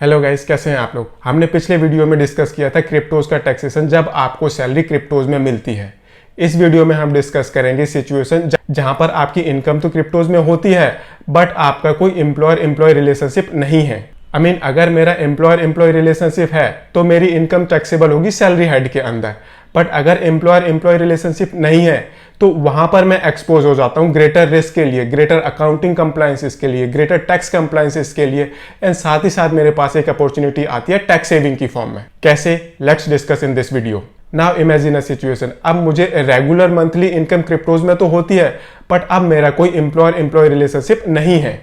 Hello guys, कैसे हैं आप लोग। हमने पिछले वीडियो में डिस्कस किया था क्रिप्टोज का टैक्सेशन जब आपको सैलरी क्रिप्टोज में मिलती है। इस वीडियो में हम डिस्कस करेंगे सिचुएशन जहां पर आपकी इनकम तो क्रिप्टोज में होती है बट आपका कोई एम्प्लॉयर एम्प्लॉय रिलेशनशिप नहीं है। अगर मेरा एम्प्लॉयर एम्प्लॉय रिलेशनशिप है तो मेरी इनकम टैक्सेबल होगी सैलरी हेड के अंदर। बट अगर एम्प्लॉयर एम्प्लॉय रिलेशनशिप नहीं है तो वहां पर मैं एक्सपोज हो जाता हूं ग्रेटर रिस्क के लिए, ग्रेटर अकाउंटिंग कंप्लायंसेस के लिए, ग्रेटर टैक्स कंप्लायंसेस के लिए। एंड साथ ही साथ मेरे पास एक अपॉर्चुनिटी आती है टैक्स सेविंग की फॉर्म में। कैसे? Let's discuss in this video. Now imagine a situation, अब मुझे रेगुलर मंथली इनकम क्रिप्टोज में तो होती है बट अब मेरा कोई एम्प्लॉयर एम्प्लॉय रिलेशनशिप नहीं है।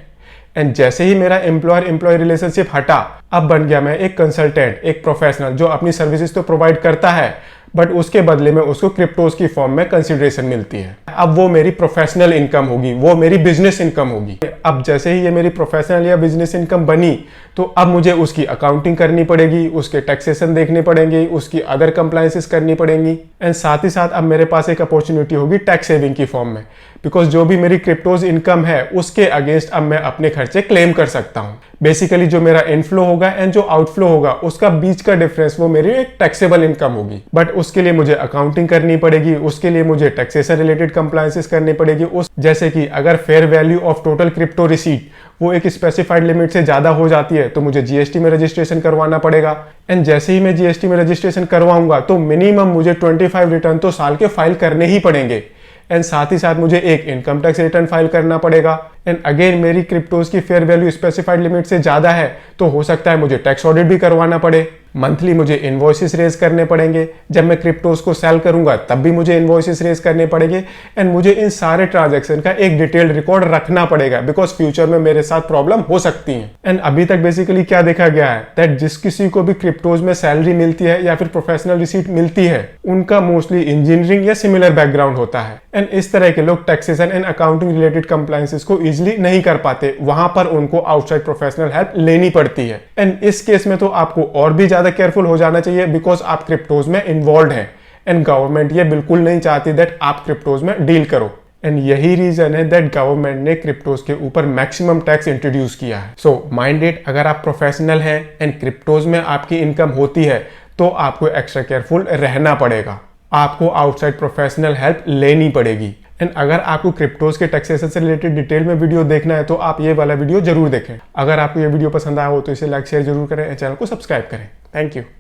एंड जैसे ही मेरा एम्प्लॉयर एम्प्लॉय रिलेशनशिप हटा, अब बन गया मैं एक कंसल्टेंट, एक प्रोफेशनल जो अपनी सर्विसेज तो प्रोवाइड करता है बट उसके बदले में उसको क्रिप्टोज की फॉर्म में कंसिडरेशन मिलती है। अब वो मेरी प्रोफेशनल इनकम होगी, वो मेरी बिजनेस इनकम होगी। अब जैसे ही ये मेरी प्रोफेशनल या बिजनेस इनकम बनी तो अब मुझे उसकी अकाउंटिंग करनी पड़ेगी, उसके टैक्सेशन देखने पड़ेंगे, उसकी अदर कंप्लायंसेस करनी पड़ेंगी। एंड साथ ही साथ अब मेरे पास एक अपॉर्चुनिटी होगी टैक्स सेविंग की फॉर्म में, बिकॉज जो भी मेरी क्रिप्टोज इनकम है उसके अगेंस्ट अब मैं अपने खर्चे क्लेम कर सकता हूं। बेसिकली जो मेरा इनफ्लो होगा एंड जो आउटफ्लो होगा उसका बीच का डिफरेंस वो मेरी एक टैक्सेबल इनकम होगी। बट उसके लिए मुझे अकाउंटिंग करनी पड़ेगी, उसके लिए मुझे टैक्सेशन रिलेटेड कंप्लायंसेस करनी पड़ेगी। जैसे कि अगर fair value of total crypto receipt वो एक स्पेसिफाइड लिमिट से ज्यादा हो जाती है तो मुझे जीएसटी में रजिस्ट्रेशन करवाना पड़ेगा। एंड जैसे ही मैं जीएसटी में रजिस्ट्रेशन करवाऊंगा तो मिनिमम मुझे 25 रिटर्न तो साल के फाइल करने ही पड़ेंगे। एंड साथ ही साथ मुझे एक इनकम टैक्स रिटर्न फाइल करना पड़ेगा। एंड अगेन मेरी क्रिप्टोज की फेयर वैल्यू स्पेसिफाइड लिमिट से ज्यादा है तो हो सकता है मुझे टैक्स ऑडिट भी करवाना पड़े। मंथली मुझे इनवॉइसेस रेज करने पड़ेंगे, जब मैं क्रिप्टोज को सेल करूंगा तब भी मुझे इनवॉइसेस रेज करने पड़ेंगे। एंड मुझे इन सारे ट्रांजैक्शन का एक डिटेल्ड रिकॉर्ड रखना पड़ेगा बिकॉज फ्यूचर में मेरे साथ प्रॉब्लम हो सकती है। एंड अभी तक बेसिकली क्या देखा गया है दैट जिस किसी को भी क्रिप्टोज में सैलरी मिलती है या फिर प्रोफेशनल रिसीट मिलती है उनका मोस्टली इंजीनियरिंग या सिमिलर बैकग्राउंड होता है। एंड इस तरह के लोग taxation and accounting related compliances को इजिली नहीं कर पाते, वहां पर उनको आउटसाइड प्रोफेशनल हेल्प लेनी पड़ती है। एंड इस केस में तो आपको और भी ज्यादा केयरफुल हो जाना चाहिए बिकॉज आप क्रिप्टोज में इन्वॉल्व हैं एंड गवर्नमेंट ये बिल्कुल नहीं चाहती दैट आप क्रिप्टोज में डील करो। एंड यही रीजन है दैट गवर्नमेंट ने क्रिप्टोज के ऊपर मैक्सिमम टैक्स इंट्रोड्यूस किया है। सो माइंडेड, अगर आप प्रोफेशनल हैं एंड क्रिप्टोज में आपकी इनकम होती है तो आपको एक्स्ट्रा केयरफुल रहना पड़ेगा, आपको आउटसाइड प्रोफेशनल हेल्प लेनी पड़ेगी। एंड अगर आपको क्रिप्टोज के टैक्सेशन से रिलेटेड डिटेल में वीडियो देखना है तो आप ये वाला वीडियो जरूर देखें। अगर आपको ये वीडियो पसंद आया हो तो इसे लाइक शेयर जरूर करें, चैनल को सब्सक्राइब करें। Thank you.